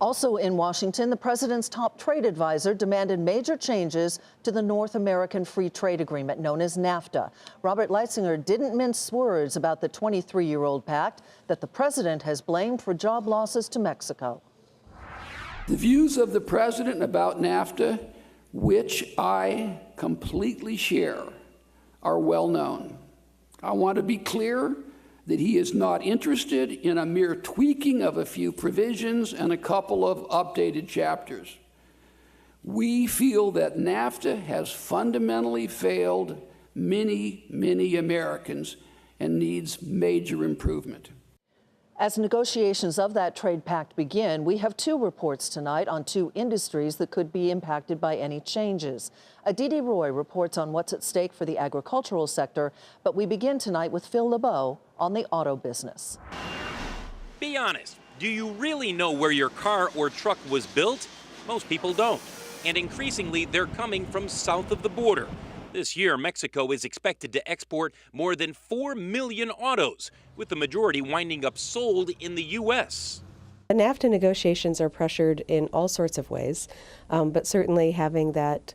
Also in Washington, the president's top trade advisor demanded major changes to the North American Free Trade Agreement known as NAFTA. Robert Leitzinger didn't mince words about the 23-year-old pact that the president has blamed for job losses to Mexico. The views of the president about NAFTA, which I completely share, are well known. I want to be clear that he is not interested in a mere tweaking of a few provisions and a couple of updated chapters. We feel that NAFTA has fundamentally failed many Americans and needs major improvement. As negotiations of that trade pact begin, we have two reports tonight on two industries that could be impacted by any changes. Aditi Roy reports on what's at stake for the agricultural sector, but we begin tonight with Phil LeBeau on the auto business. Be honest, do you really know where your car or truck was built? Most people don't, and increasingly they're coming from south of the border. This year, Mexico is expected to export more than 4 million autos, with the majority winding up sold in the U.S. The NAFTA negotiations are pressured in all sorts of ways, but certainly having that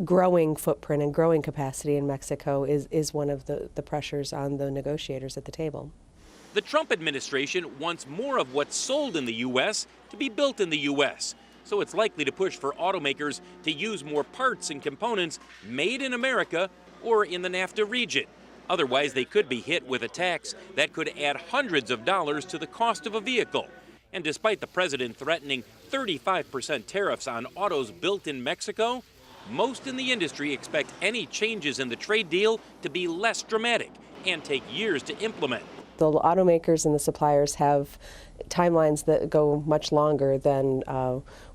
growing footprint and growing capacity in Mexico is one of the pressures on the negotiators at the table. The Trump administration wants more of what's sold in the U.S. to be built in the U.S., so it's likely to push for automakers to use more parts and components made in America or in the NAFTA region. Otherwise, they could be hit with a tax that could add hundreds of dollars to the cost of a vehicle. And despite the president threatening 35% tariffs on autos built in Mexico, most in the industry expect any changes in the trade deal to be less dramatic and take years to implement. The automakers and the suppliers have timelines that go much longer than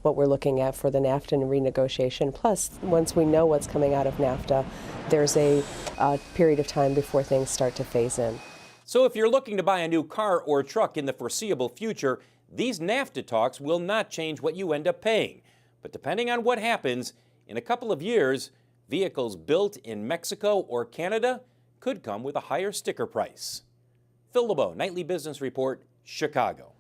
what we're looking at for the NAFTA renegotiation. Plus, once we know what's coming out of NAFTA, there's a period of time before things start to phase in. So if you're looking to buy a new car or truck in the foreseeable future, these NAFTA talks will not change what you end up paying. But depending on what happens, in a couple of years, vehicles built in Mexico or Canada could come with a higher sticker price. Phil LeBeau, Nightly Business Report, Chicago.